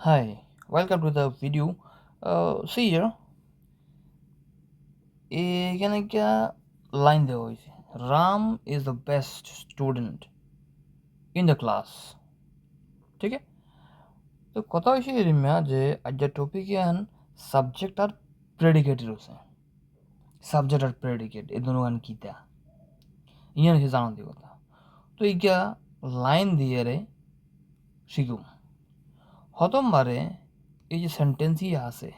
Hi, welcome to the video. See here, এখানে একটা line দেওয়া হয়েছে, Ram is the best student in the class. ঠিক আছে, তো কথা হয়েছে এরিমা যে আজ যে টপিক ইয়ান সাবজেক্ট আর প্রেডিকেটের হচ্ছে। সাবজেক্ট আর প্রেডিকেট এই দুনো গান কিতা ইয়ান হচ্ছে জানান দি কথা। তো ইগা লাইন দিয়ে রে শিখুম হতমবারে এই যে সেন্টেন্স ইয়ে আছে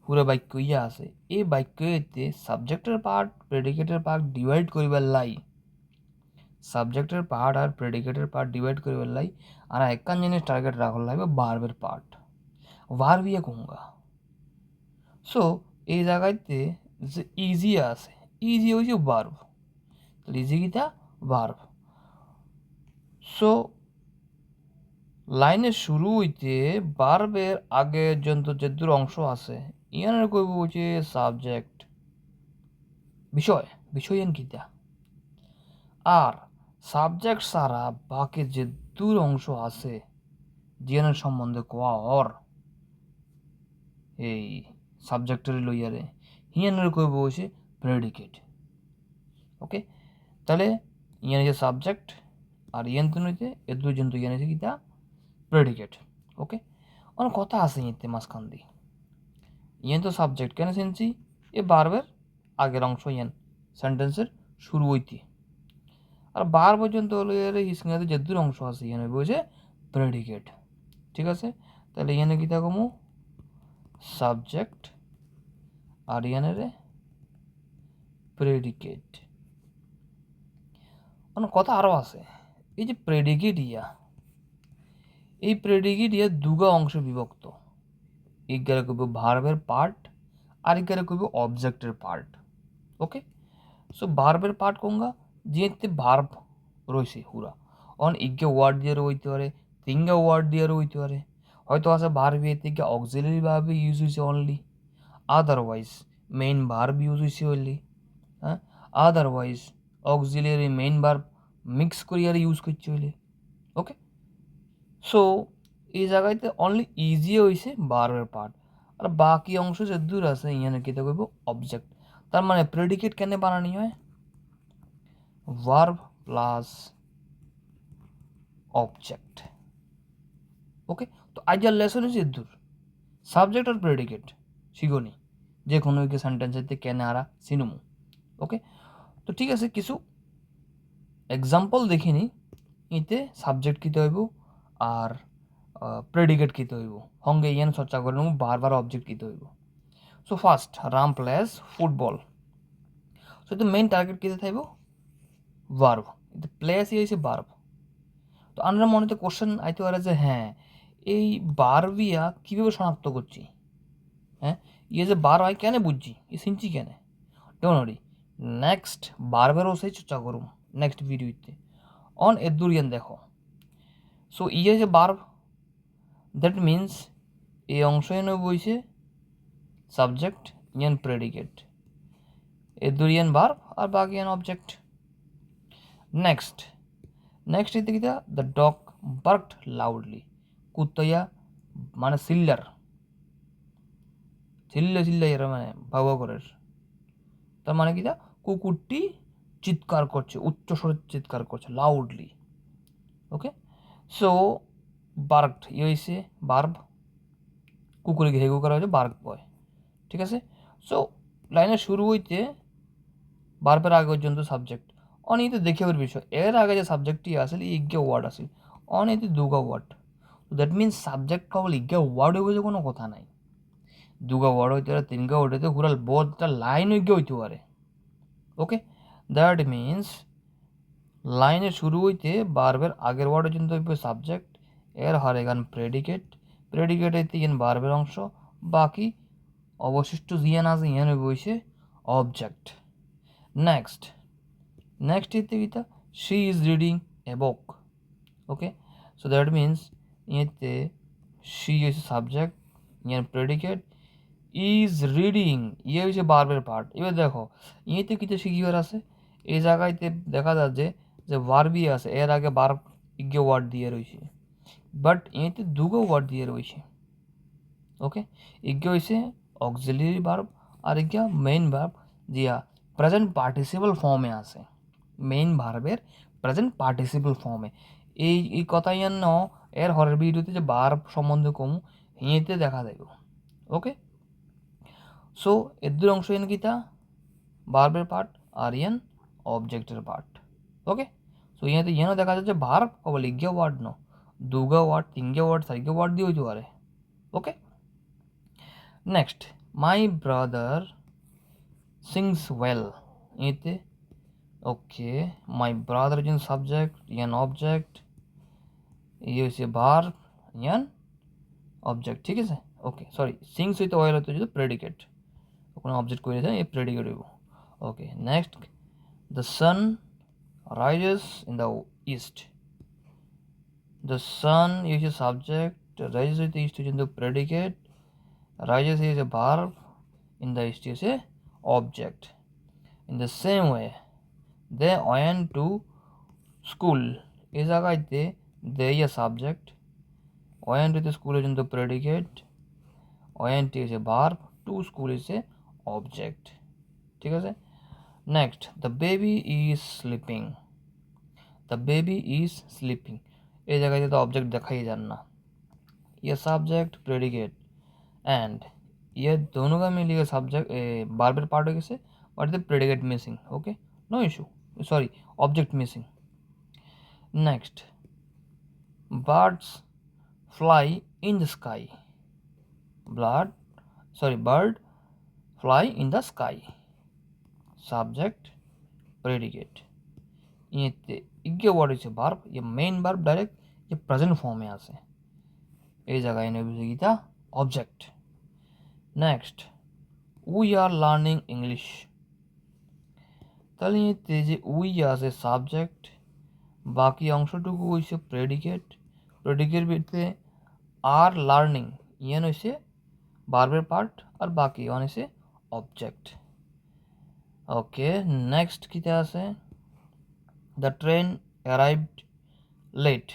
পুরো বাক্য ইয়ে আছে, এই বাক্যতে সাবজেক্টের পার্ট প্রেডিকেটের পার্ট ডিভাইড করিবার লাই, সাবজেক্টের পার্ট আর প্রেডিকেটের পার্ট ডিভাইড করিবার লাই আর একখান জিনিস টার্গেট রাখল লাগবে ভার্বের পার্ট। ভার্ব ইয়ে কোনগা। সো এই জায়গাতে যে ইজি আছে, ইজি হয়েছে ভার্ব, তাহলে ইজি কিটা ভার্ব। সো লাইনের শুরু হইতে ভার্বের আগে যন্ত যে দূর অংশ আছে ইয়ানের কইব হচ্ছে সাবজেক্ট, বিষয়, বিষয় এন কিটা। আর সাবজেক্ট ছাড়া বাকি যে দূর অংশ আছে জিয়ানের সম্বন্ধে কোয়া অর এই সাবজেক্টের লইয়ারে হিয়ানের কইব হচ্ছে প্রেডিকেট। ওকে, তাহলে ইয়ান যে সাবজেক্ট আর ইয়ান তো নইতে এ দুইজন তো ইয়ান হচ্ছে কিতা প্রেডিকেট। ওকে, অনেক কথা আছে ইতে মাঝখান দিয়ে। ইয়ান তো সাবজেক্ট কেন শুনছি এ বারবার আগের অংশ ইয়ান সেন্টেন্সের শুরু হইতে, আর বার পর্যন্ত হলো এর হিসিংহাতে যে দূর অংশ আছে ইয়ানে বলছে প্রেডিকেট। ঠিক আছে, তাহলে ইয়ানে কিতা কমু সাবজেক্ট আর ইয়ানের প্রেডিকেট। অনেক কথা আরও আছে। এই যে প্রেডিকেট ইয়া, এই প্রেডিকেট ইয়া দুগা অংশে বিভক্ত। ইগারে কইব ভার্বের পার্ট আর ইগারে কইব অবজেক্টের পার্ট। ওকে, সো ভার্বের পার্ট কোনগা যেতে ভার্ব রয়েছে হুরা অন ইগে ওয়ার্ড দিয়ে হইতে পারে, তিনগা ওয়ার্ড দিয়ে হইতে পারে, হয়তো আছে ভার্ব এর থেকে অক্সিলারি ভার্ব ইউজ হয়েছে only, otherwise main verb use হয়েছে অনলি, হ্যাঁ, otherwise auxiliary main verb mix করিয়ারে ইউজ করছে হইলে। ওকে, সো এই জায়গাতে অনলি ইজি হয়েছে ভার্বের পার্ট, আর বাকি অংশ যে দূর আছে ইয়ানে কিতা কইব অবজেক্ট। তার মানে প্রেডিকেট কেন বানানি হয় ভার্ব প্লাস অবজেক্ট। ওকে, তো আজকের লেসন হচ্ছে দূর সাবজেক্ট আর প্রেডিকেট শিখনি যে কোনো একটা সেন্টেন্সেতে কেন আরা সিনেমু। ওকে, তো ঠিক আছে, কিছু এক্সাম্পল দেখিনি ইতে সাবজেক্ট কিতে হইব আর প্রেডিকেট কিতে হইব সঙ্গে ইয়ান চর্চা করে নেব বারবার অবজেক্ট কিতে হইব। So first Ram plays football. So তো মেইন টার্গেট কিতে থাকব ভার্ব, কিন্তু প্লেস ই হয়েছে ভার্ব। তো আমরা মনেতে কোশ্চেন আইতে পারে যে হ্যাঁ এই ভার্ব ইয়া কীভাবে শনাক্ত করছি, হ্যাঁ ইয়ে যে বার হয় কেন বুঝছি এ চিনছি কেন। ডোনরি নেক্সট বারবারও সেই চর্চা করুম নেক্সট ভিডিওতে অন এ দুরিয়ান দেখো। সো ইয়ে যে বার্ব দ্যাট মিনস এই অংশ এনে বইছে সাবজেক্ট ইয়ান প্রেডিকেট, এ দুরিয়ান বার্ব আর বাকি ইয়ান অবজেক্ট। নেক্সট নেক্সট এতে কিতা দ্য ডগ বার্কড লাউডলি, কুত্তয়া মানে সিল্লার চিল্লে চিল্লে এরা মানে ভাবা করে, তার মানে কিতা কুকুরটি চিৎকার করছে, উচ্চ স্বরে চিৎকার করছে লাউডলি। ওকে, সো বার্কড ইয়ে হয়েছে বার্ব, কুকুরে ঘেঘু করা হয়েছে বার্ক বয়। ঠিক আছে, সো লাইনের শুরু হইতে বার্বের আগে পর্যন্ত সাবজেক্ট অনেকে দেখে ওর বিষয় এর আগে যে সাবজেক্টটি আসলে ইজ্ঞা ওয়ার্ড আসে অনেকে দুগা ওয়ার্ড, দ্যাট মিনস সাবজেক্ট কেবল ইজ্ঞা ওয়ার্ড হইবে কোনো কথা নাই, দুগা ওয়ার্ড হইতে পারে তিনগা ওয়ার্ড হইতে পুরা বোধটা লাইন ইজ্ঞা হইতে পারে। ওকে, দ্যাট মিনস লাইনের শুরু হইতে বার্বের আগের ওয়ার্ড পর্যন্ত হইবে সাবজেক্ট, এর হর এখান প্রেডিকেট, প্রেডিকেট হইতে ইয়ান বার্বের অংশ, বাকি অবশিষ্ট জিয়ান আছে ইয়ান হইবে হইছে অবজেক্ট। নেক্সট নেক্সট হইতে কিতা she is reading a book. Okay, so that means ইয়েতে শি হইছে সাবজেক্ট ইয়ান প্রেডিকেট, ইজ রিডিং ইয়ে হচ্ছে বার্বের পার্ট। এবার দেখো ইয়েতে কিছু শিখিবার আছে, এই জায়গাতে দেখা যাচ্ছে যে ভার্বই আছে এর আগে বার্ব ইগে ওয়ার্ড দিয়ে রয়েছে, বাট এতে দুগো ওয়ার্ড দিয়ে রয়েছে। ওকে, এগিয়ে হয়েছে অক্সিলারি ভার্ব আর এগিয়া মেইন ভার্ব দিয়া প্রেজেন্ট পার্টিসিপল ফর্মে আছে। মেইন ভার্বের প্রেজেন্ট পার্টিসিপল ফর্মে এই কথাই ন এর হরের ভিডিওতে যে ভার্ব সম্বন্ধে কমু হিঁতে দেখা যাইব। ওকে, সো এর দুই অংশ এন কিতা ভার্বের পার্ট আর ইয়ান অবজেক্টের পার্ট। ওকে, সো ইয়াতে ইয়ানও দেখা যাচ্ছে ভার্ব কেবল এগিয়া ওয়ার্ড ন দুগা ওয়ার্ড তিনগা ওয়ার্ড চারিগা ওয়ার্ড দিয়ে হইতে পারে। Okay, next my brother sings well এতে okay my brother is subject ইয়ান অবজেক্ট এই হচ্ছে ভার্ব ইয়ান অবজেক্ট। ঠিক আছে, ওকে সরি সিংস হইতে ওয়েল হইতে যদি প্রেডিকেট ওখানে অবজেক্ট করে দেয় এই প্রেডিকেট হইব। Okay, next the sun rises in the east. The sun is a subject, rises with the east is the predicate, rises is a verb, in the east is a object. In the same way, they went to school is a জায়গাতে they is a subject, went to the school is in the predicate, went is a verb, to school is a object. ঠিক আছে, next the baby is sleeping, the baby is sleeping এই জায়গাতে তো object দেখাই যান না, ये subject predicate and ये दोनों का मिलिए सब्जेक्ट बार्बर पार्ट हो गए but the predicate missing. Okay, no issue, sorry object missing. Next birds fly in the sky, bird fly in the sky subject predicate ইয়েতে ইগে ওয়ার্ড হচ্ছে ভার্ব, ये মেইন ভার্ব ডাইরেক্ট ये present ফর্মে আছে এই জায়গায় এনে বুঝে গিতা object. Next we are learning English, তাহলে এতে যে উই আছে সাবজেক্ট বাকি অংশটুকু হয়েছে প্রেডিকেট, প্রেডিকেট ভিতরে আর লার্নিং ইয়ান হয়েছে ভার্বের পার্ট আর বাকি ওয়ান হয়েছে অবজেক্ট। ওকে, নেক্সট কিতে আছে the train arrived late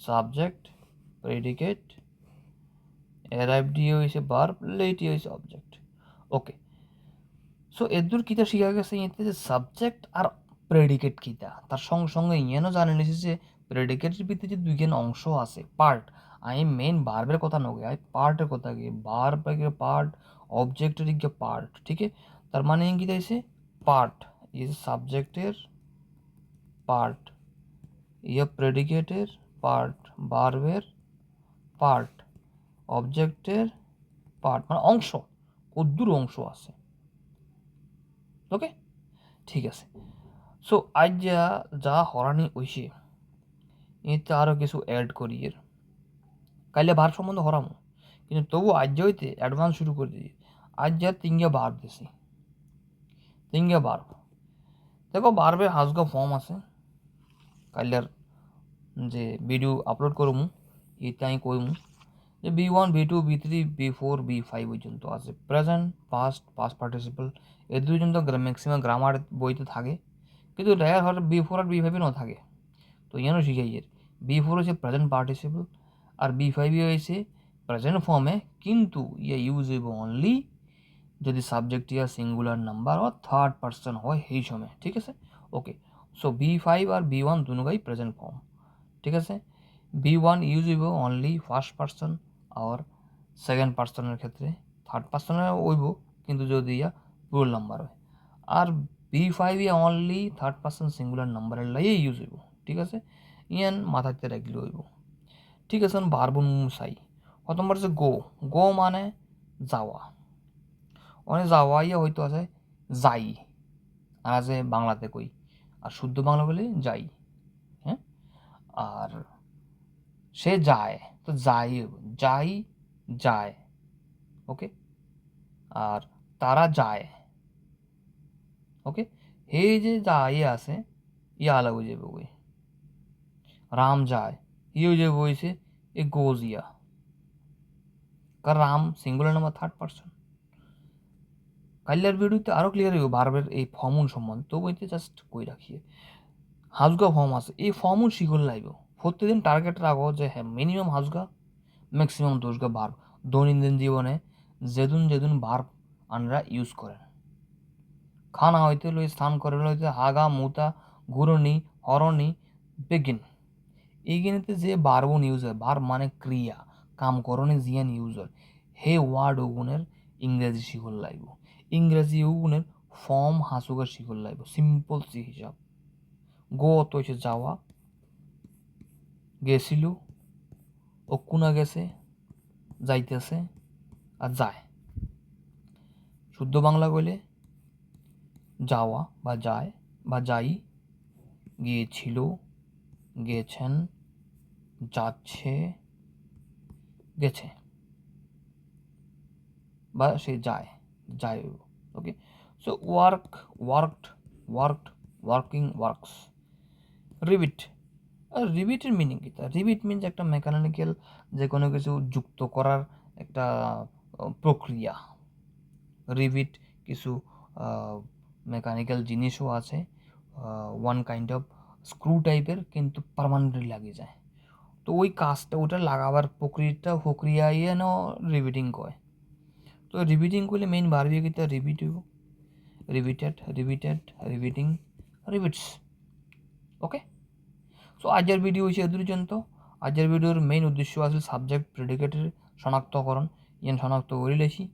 subject predicate arrived দিয়ে হয়েছে ভার্ব লেট হয়েছে অবজেক্ট। ওকে, সো এদুর কিতা শিখা গেছে এতে যে সাবজেক্ট আর প্রেডিকেট কিতা তার সঙ্গে সঙ্গে ইয়েনও জানে নিয়েছে যে প্রেডিকেটের ভিতরে যে দুইখান অংশ আছে পার্ট, আমি মেইন ভার্বের কথা নগে আমি পার্টের কথা গিয়ে ভার্বের পার্ট অবজেক্টের গিয়ে পার্ট। ঠিক আছে, তার মানে কি দিয়েছে পার্ট ইজ সাবজেক্টের পার্ট, ইয়ে প্রেডিকেটের পার্ট, ভার্বের পার্ট, অবজেক্টের পার্ট, মানে অংশ কদ্দুর অংশ আছে। ওকে, ঠিক আছে, সো আজ যা হরানি হইছে এতে আরও কিছু অ্যাড করি এর কাইলে ভার সম্বন্ধে হরামো কিন্তু তবু আজ হইতে অ্যাডভান্স শুরু করে দিই। আজ যা তিনগা বার দিছি তিনগা বার দেখো বারবে হাজগা ফর্ম আছে কাইলার যে ভিডিও আপলোড করমু এতে আমি কইমু যে B1 B2 B3 B4 B5 পর্যন্ত আছে প্রেজেন্ট পাস্ট পাস্ট পার্টিসিপল এ দুইজন্য ম্যাক্সিমাম গ্রামার বইতে থাকে কিন্তু রেয়ার হলে B4 আর B5 ন থাকে। তো ইয়ানো শিখাই এর B4 হচ্ছে প্রেজেন্ট পার্টিসিপল আর B5 হয়েছে প্রেজেন্ট ফর্মে কিন্তু ইয়ে ইউজ হইব অনলি যদি সাবজেক্ট ইয়া সিঙ্গুলার নাম্বার ও থার্ড পার্সন হয় সেই সময়। ঠিক আছে, ওকে, সো B5 আর B1 দুটোই প্রেজেন্ট ফর্ম। ঠিক আছে, B1 ইউজ হইব অনলি ফার্স্ট পার্সন আর সেকেন্ড পার্সনের ক্ষেত্রে, থার্ড পার্সনের হইব কিন্তু যদি ইয়া প্লুরাল নাম্বার হয়, আর B5 ইয়া অনলি থার্ড পার্সন সিঙ্গুলার নাম্বারের লাই ইউজ হইব। ঠিক আছে, ইয়ান মাথাতে রাখলে হইব। ঠিক আছে, ভার্বন চাই কত নম্বর আছে গো, গো মানে যাওয়া, অনেক যাওয়া ইয়া হয়তো আছে যাই আর আছে বাংলাতে কই আর শুদ্ধ বাংলা বলে যাই। হ্যাঁ, আর সে যায় তো যাই যাই যায়। ওকে, আর তারা যায়। ওকে, হে যে যায় আছে ইয়া আলাদা হয়ে যাবে ওই রাম যায় ইয়ে হয়ে যাবে হয়েছে এ গোজ ইয়া কারণ Ram singular number third person. কাইলার ভিডিওতে আরও ক্লিয়ার হইব ভার্বের এই ফর্মুল সম্বন্ধে, তো বইতে জাস্ট কই রাখিয়ে হাজগা ফর্ম আছে এই ফর্মুল শিখল লাগবে প্রতিদিন টার্গেট রাখো যে হ্যাঁ মিনিমাম হাজগা ম্যাক্সিমাম দোষগা ভার্ব দৈনন্দিন জীবনে যেদিন ভার্ব আনরা ইউজ করেন খানা হইতে লই স্নান করে লইতে হাগা মুতা ঘুরনি হরনি বেগিন এইখানেতে যে ভার্বন ইউজ হয় ভার্ব মানে ক্রিয়া কাম করণে জিয়ান ইউজ হয় হে ওয়ার্ড ওগুনের ইংরেজি শিখল লাগব ইংরেজি ওগুনের ফর্ম হাসুগা শিখল লাগব সিম্পল সি হিসাব গো তো হচ্ছে যাওয়া গেছিল ও কুনা গেছে যাইতেছে আর যায় শুদ্ধ বাংলা কইলে যাওয়া বা যায় বা যাই গিয়েছিল গেছেন যাচ্ছে গেছে বা সে যায় যায় okay so worked working works repeat রিপিটের মিনিং কি রিপিট মিনস একটা মেকানিক্যাল যে কোনো কিছু যুক্ত করার একটা প্রক্রিয়া রিপিট কিছু মেকানিক্যাল জিনিসও আছে ওয়ান কাইন্ড অফ স্ক্রু টাইপের কিন্তু পার্মানেন্টলি লাগে যায় তো ওই কাজটা ওটা লাগাবার প্রক্রিয়া যেন রিপিটিং কয় তো রিপিটিং করলে মেইন ভার্বি কি রিপিট হইব রিপিটিং রিপিটস ওকে সো আজকের ভিডিও হচ্ছে এ পর্যন্ত আজকের ভিডিওর মেইন উদ্দেশ্য আছে সাবজেক্ট প্রেডিকেটের শনাক্তকরণ ইয়ান শনাক্ত করে লেছি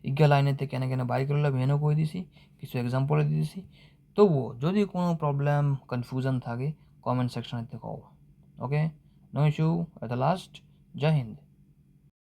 ইজ্ঞা লাইনেতে কেন কেন বাই করলে মেনও করে দিছি কিছু এক্সাম্পল দিয়ে দিছি তবুও যদি কোনো প্রবলেম কনফিউশন থাকে কমেন্ট সেকশনেতে কও okay no issue at the last Jai Hind